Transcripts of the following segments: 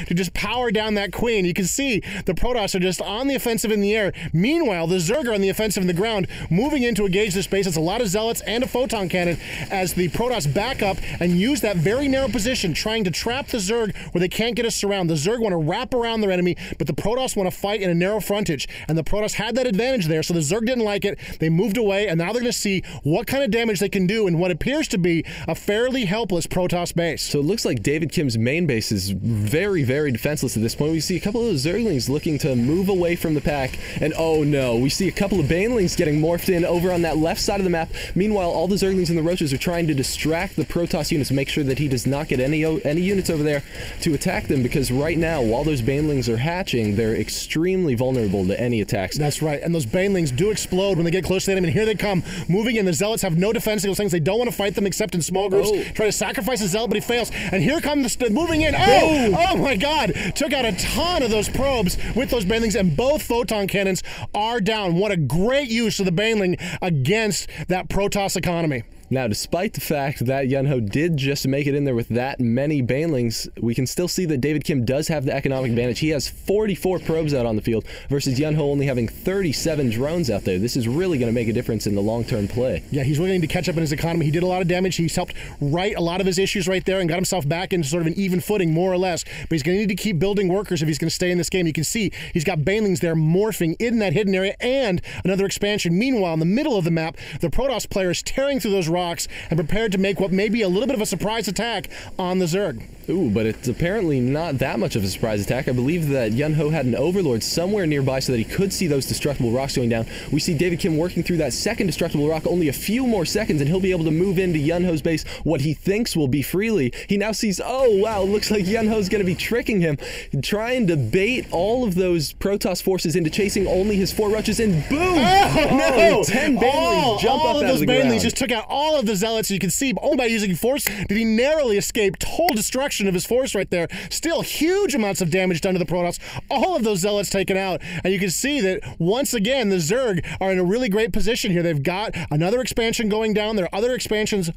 to just power down that queen. You can see the Protoss are just on the offensive in the air. Meanwhile, the Zerg are on the offensive in the ground, moving in to engage this base. It's a lot of Zealots and a Photon Cannon as the Protoss back up and use that very narrow position, trying to trap the Zerg where they can't get us surround. The Zerg want to wrap around their enemy, but the Protoss want to fight in a narrow frontage, and the Protoss had that advantage there, so the Zerg didn't like it. They moved away, and now they're going to see what kind of damage they can do in what appears to be a fairly helpless Protoss base. So it looks like David Kim's main base is very, very defenseless at this point. We see a couple of those Zerglings looking to move away from the pack, and oh no, we see a couple of Banelings getting morphed in over on that left side of the map. Meanwhile, all the Zerglings and the Roaches are trying to distract the Protoss units, make sure that he does not get any units over there to attack them, because right now, while those Banelings are hatching, they're extremely vulnerable to any attacks. That's right, and those Banelings do explode when they get close to them, and here they come, moving in. The Zealots have no defensive things. They don't want to fight them except in small groups. Try to sacrifice a Zealot, but he fails. And here comes the moving in. Oh my God! Took out a ton of those probes with those Banelings, and both Photon Cannons are down. What a great use of the Baneling against that Protoss economy. Now, despite the fact that Yunho did just make it in there with that many Banelings, we can still see that David Kim does have the economic advantage. He has 44 probes out on the field versus Yunho only having 37 drones out there. This is really going to make a difference in the long-term play. Yeah, he's willing to catch up in his economy. He did a lot of damage. He's helped right a lot of his issues right there and got himself back into sort of an even footing, more or less. But he's going to need to keep building workers if he's going to stay in this game. You can see he's got Banelings there morphing in that hidden area and another expansion. Meanwhile, in the middle of the map, the Protoss player is tearing through those rocks and prepared to make what may be a little bit of a surprise attack on the Zerg. Ooh, but it's apparently not that much of a surprise attack. I believe that Yunho had an Overlord somewhere nearby so that he could see those destructible rocks going down. We see David Kim working through that second destructible rock, only a few more seconds, and he'll be able to move into Yunho's base what he thinks will be freely. He now sees, oh wow, looks like Yunho's going to be tricking him, trying to bait all of those Protoss forces into chasing only his 4 Roaches, and boom! No! 10 Banelings jump up out of the ground. All of those Banelings just took out all of the Zealots. You can see, only by using force did he narrowly escape total destruction of his force right there. Still huge amounts of damage done to the Protoss. All of those Zealots taken out. And you can see that once again, the Zerg are in a really great position here. They've got another expansion going down. There are other expansions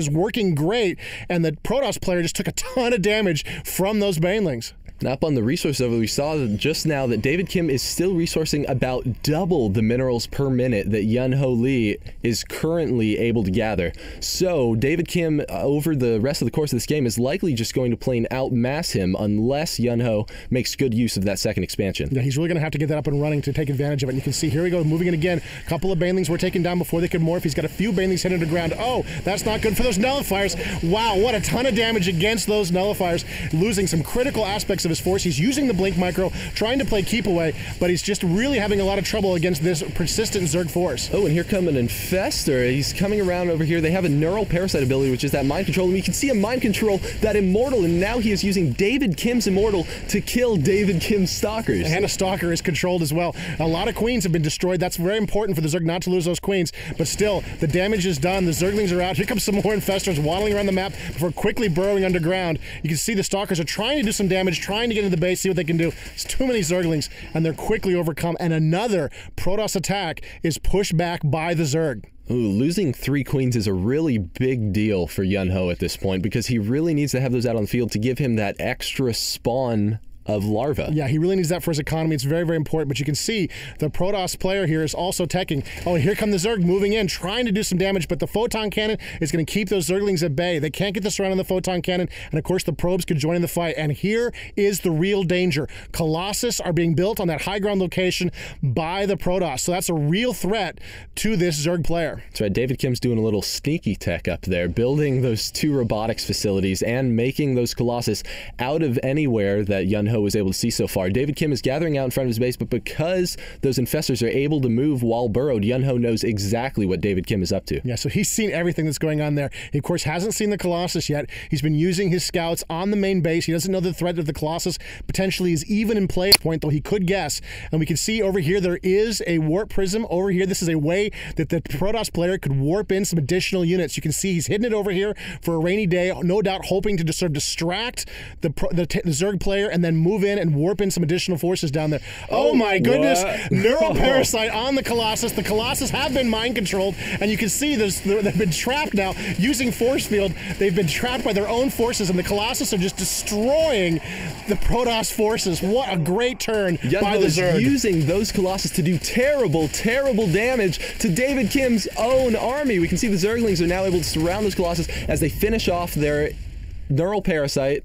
working great. And the Protoss player just took a ton of damage from those Banelings. Up on the resource level, we saw just now that David Kim is still resourcing about double the minerals per minute that Yunho Lee is currently able to gather. So David Kim, over the rest of the course of this game, is likely just going to plain outmass him unless Yunho makes good use of that second expansion. Yeah, he's really going to have to get that up and running to take advantage of it. And you can see, here we go, moving in again. A couple of Banelings were taken down before they could morph. He's got a few Banelings hit underground. Oh, that's not good for those Nullifiers. Wow, what a ton of damage against those Nullifiers, losing some critical aspects of his force. He's using the Blink Micro, trying to play keep away, but he's just really having a lot of trouble against this persistent Zerg force. Oh, and here come an Infestor. He's coming around over here. They have a Neural Parasite ability, which is that mind control, and we can see him mind control that Immortal, and now he is using David Kim's Immortal to kill David Kim's Stalkers. And a Stalker is controlled as well. A lot of Queens have been destroyed. That's very important for the Zerg not to lose those Queens, but still, the damage is done. The Zerglings are out. Here comes some more Infestors waddling around the map before quickly burrowing underground. You can see the Stalkers are trying to do some damage, trying to get into the base, see what they can do. It's too many Zerglings, and they're quickly overcome, and another Protoss attack is pushed back by the Zerg. Ooh, losing 3 Queens is a really big deal for Yunho at this point, because he really needs to have those out on the field to give him that extra spawn of larva. Yeah, he really needs that for his economy. It's very, very important. But you can see the Protoss player here is also teching. Oh, and here come the Zerg moving in, trying to do some damage, but the Photon Cannon is going to keep those Zerglings at bay. They can't get the surround on the Photon Cannon, and of course the probes could join in the fight. And here is the real danger. Colossus are being built on that high ground location by the Protoss, so that's a real threat to this Zerg player. That's right, David Kim's doing a little sneaky tech up there, building those 2 robotics facilities and making those Colossus out of anywhere that Yunho was able to see so far. David Kim is gathering out in front of his base, but because those Infestors are able to move while burrowed, Yunho knows exactly what David Kim is up to. Yeah, so he's seen everything that's going on there. He, of course, hasn't seen the Colossus yet. He's been using his scouts on the main base. He doesn't know the threat of the Colossus potentially is even in play at this point, though he could guess. And we can see over here there is a warp prism over here. This is a way that the Protoss player could warp in some additional units. You can see he's hidden it over here for a rainy day, no doubt hoping to sort of distract the Zerg player and then move in and warp in some additional forces down there. Oh my goodness. Neural Parasite on the Colossus. The Colossus have been mind controlled, and you can see they've been trapped now using force field. They've been trapped by their own forces, and the Colossus are just destroying the Protoss forces. What a great turn by the Zerg. Using those Colossus to do terrible, terrible damage to David Kim's own army. We can see the Zerglings are now able to surround those Colossus as they finish off their Neural Parasite.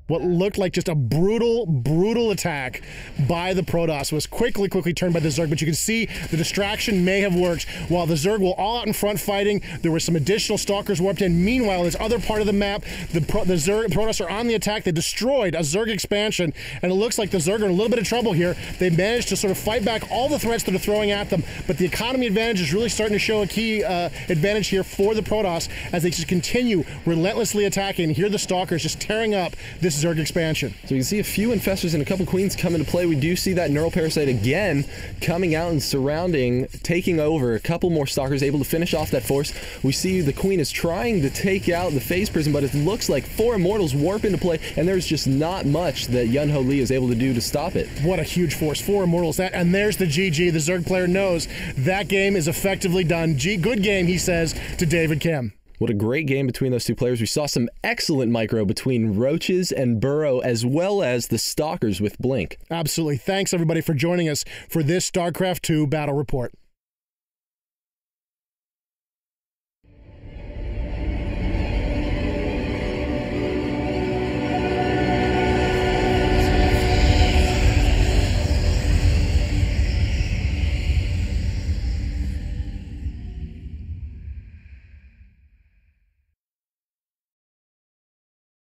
What looked like just a brutal, brutal attack by the Protoss was quickly turned by the Zerg, but you can see the distraction may have worked. While the Zerg were all out in front fighting, there were some additional Stalkers warped in. Meanwhile, this other part of the map, the Protoss are on the attack. They destroyed a Zerg expansion, and it looks like the Zerg are in a little bit of trouble here. They managed to sort of fight back all the threats that are throwing at them, but the economy advantage is really starting to show a key advantage here for the Protoss as they just continue relentlessly attacking. Here the Stalkers just tearing up this Zerg expansion. So you can see a few Infestors and a couple Queens come into play. We do see that Neural Parasite again coming out and surrounding, taking over. A couple more Stalkers able to finish off that force. We see the Queen is trying to take out the Phase Prism, but it looks like 4 Immortals warp into play, and there's just not much that Yun-Ho Lee is able to do to stop it. What a huge force. 4 Immortals. And there's the GG. The Zerg player knows that game is effectively done. Good game, he says to David Kim. What a great game between those two players. We saw some excellent micro between Roaches and Burrow, as well as the Stalkers with Blink. Absolutely. Thanks, everybody, for joining us for this StarCraft II Battle Report.